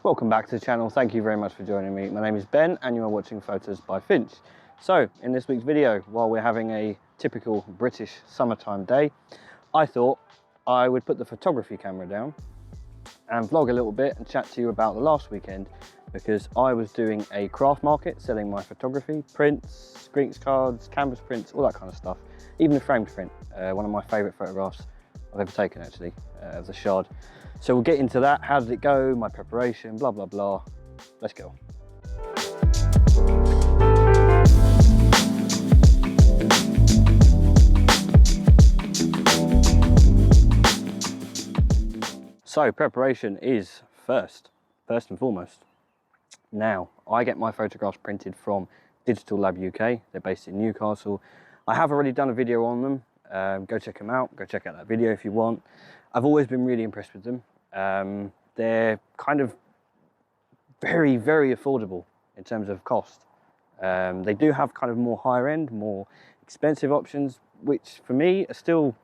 Welcome back to the channel. Thank you very much for joining me. My name is Ben and you are watching Photos by Finch. So in this week's video, while we're having a typical British summertime day, I thought I would put the photography camera down and vlog a little bit and chat to you about the last weekend, because I was doing a craft market selling my photography, prints, greetings cards, canvas prints, all that kind of stuff, even a framed print, one of my favourite photographs I've ever taken actually, of the shard. So we'll get into that. How did it go, my preparation, blah blah blah. Let's go. So preparation is first and foremost. Now, I get my photographs printed from Digitalab UK. They're based in Newcastle. I have already done a video on them. Go check them out. Go check out that video if you want. I've always been really impressed with them. They're kind of very, very affordable in terms of cost. They do have kind of more higher end, more expensive options, which for me are still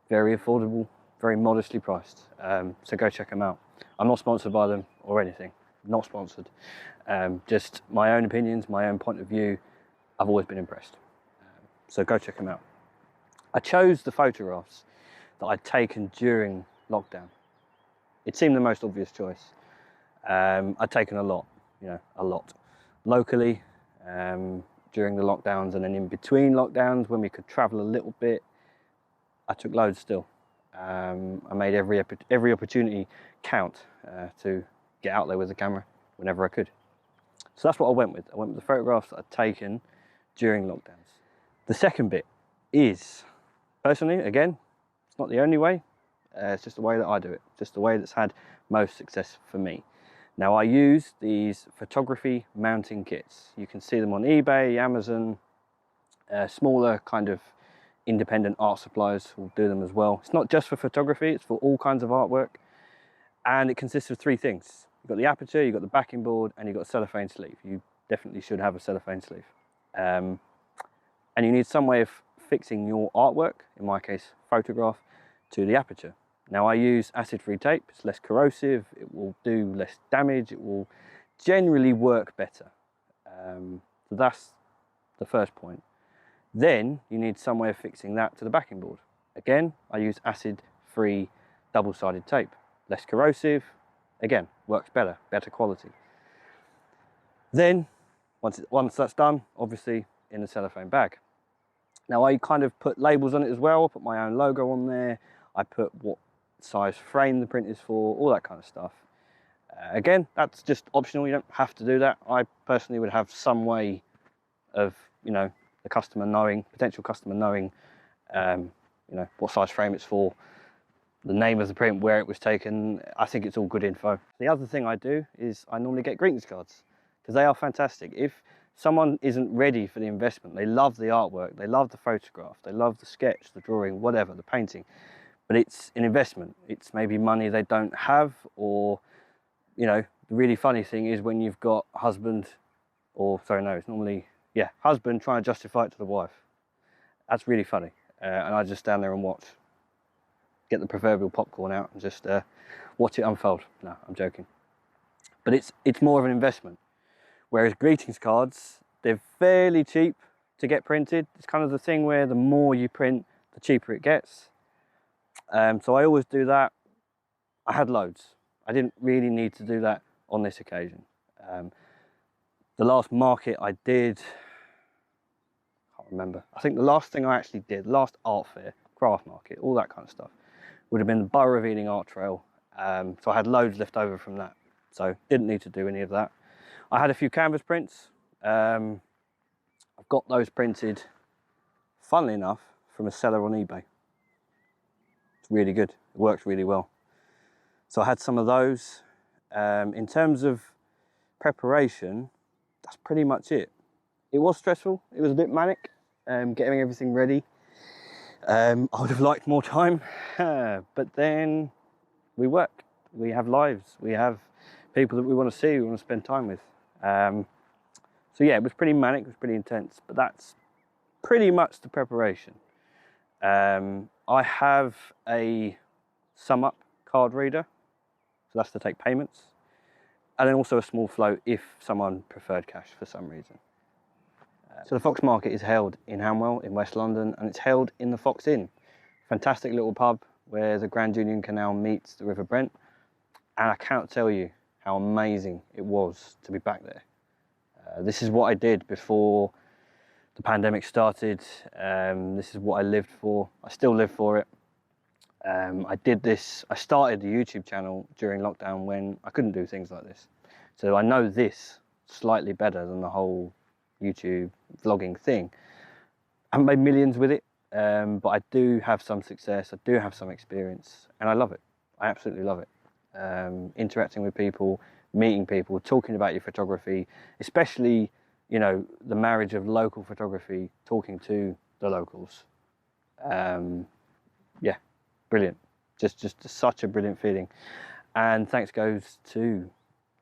very affordable, very modestly priced. So go check them out. I'm not sponsored by them or anything, not sponsored. Just my own opinions, my own point of view. I've always been impressed. So go check them out. I chose the photographs that I'd taken during lockdown. It seemed the most obvious choice. I'd taken a lot, locally during the lockdowns, and then in between lockdowns when we could travel a little bit, I took loads still. I made every opportunity count to get out there with the camera whenever I could. So that's what I went with. I went with the photographs that I'd taken during lockdowns. The second bit is, personally, again, it's not the only way. It's just the way that I do it, just the way that's had most success for me. Now, I use these photography mounting kits. You can see them on eBay, Amazon, smaller kind of independent art suppliers will do them as well. It's not just for photography, it's for all kinds of artwork. And it consists of three things. You've got the aperture, you've got the backing board, and you've got a cellophane sleeve. You definitely should have a cellophane sleeve. And you need some way of fixing your artwork, in my case, photograph, to the aperture. Now, I use acid-free tape. It's less corrosive, it will do less damage, it will generally work better. So that's the first point. Then you need some way of fixing that to the backing board. Again, I use acid-free double-sided tape. Less corrosive, again, works better, better quality. Then, once that's done, obviously in the cellophane bag. Now, I kind of put labels on it as well. I put my own logo on there. I put what size frame the print is for, all that kind of stuff. Again, that's just optional. You don't have to do that. I personally would have some way of, the customer knowing, potential customer knowing, what size frame it's for, the name of the print, where it was taken. I think it's all good info. The other thing I do is I normally get greetings cards, because they are fantastic. If someone isn't ready for the investment, they love the artwork, they love the photograph, they love the sketch, the drawing, whatever, the painting, but it's an investment. It's maybe money they don't have, or, the really funny thing is when you've got husband, it's normally, husband trying to justify it to the wife. That's really funny. And I just stand there and watch, get the proverbial popcorn out and just watch it unfold. No, I'm joking. But it's more of an investment. Whereas greetings cards, they're fairly cheap to get printed. It's kind of the thing where the more you print, the cheaper it gets. So I always do that. I had loads. I didn't really need to do that on this occasion. The last market I did, I can't remember. I think the last thing I actually did, last art fair, craft market, all that kind of stuff, would have been the Borough of Ealing Art Trail. So I had loads left over from that. So didn't need to do any of that. I had a few canvas prints. I've got those printed, funnily enough, from a seller on eBay. It's really good. It works really well. So I had some of those. In terms of preparation, that's pretty much it. It was stressful. It was a bit manic, getting everything ready. I would have liked more time, but then we work. We have lives. We have people that we want to see, we want to spend time with. So yeah, it was pretty manic, it was pretty intense, but that's pretty much the preparation. I have a sum up card reader, so that's to take payments. and then also a small float if someone preferred cash for some reason. So the Fox Market is held in Hanwell in West London, and it's held in the Fox Inn. Fantastic little pub where the Grand Union Canal meets the River Brent, and I can't tell you how amazing it was to be back there. This is what I did before the pandemic started. This is what I lived for. I still live for it. I started the YouTube channel during lockdown when I couldn't do things like this. So I know this slightly better than the whole YouTube vlogging thing. I haven't made millions with it, but I do have some success, I do have some experience, and I love it. I absolutely love it. Interacting with people, meeting people, talking about your photography, especially, you know, the marriage of local photography, talking to the locals. Yeah, brilliant. Just such a brilliant feeling. And thanks goes to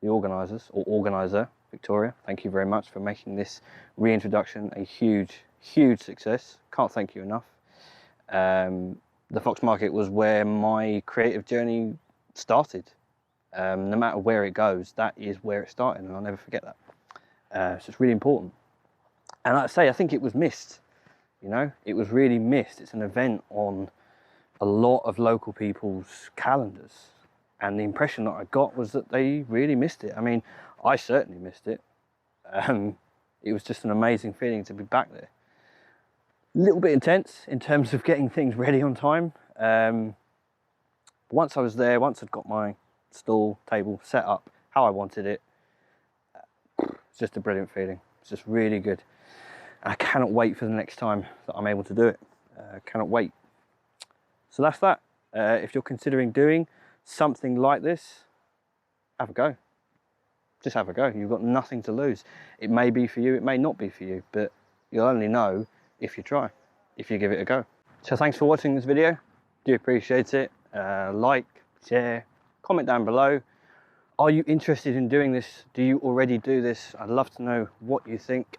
the organisers, or organiser, Victoria. Thank you very much for making this reintroduction a huge success. Can't thank you enough. The Fox Market was where my creative journey started. No matter where it goes, that is where it started, and I'll never forget that. So it's really important. And like I say, I think it was missed. You know, it was really missed. It's an event on a lot of local people's calendars, and the impression that I got was that they really missed it. I mean, I certainly missed it. It was just an amazing feeling to be back there. A little bit intense in terms of getting things ready on time. Once I was there, once I'd got my stall table set up how I wanted it, it's just a brilliant feeling. It's just really good. And I cannot wait for the next time that I'm able to do it. Cannot wait. So that's that. If you're considering doing something like this, have a go. Just have a go. You've got nothing to lose. It may be for you, it may not be for you, but you'll only know if you try, if you give it a go. So thanks for watching this video. Do appreciate it. Like, share, comment down below. Are you interested in doing this? Do you already do this? I'd love to know what you think.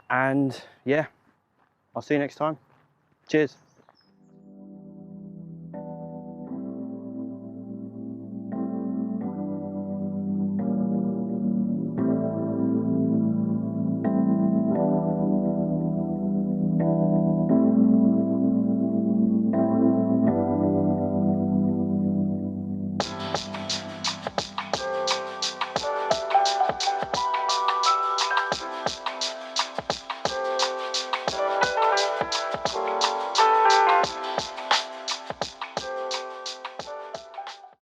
And yeah, I'll see you next time. Cheers.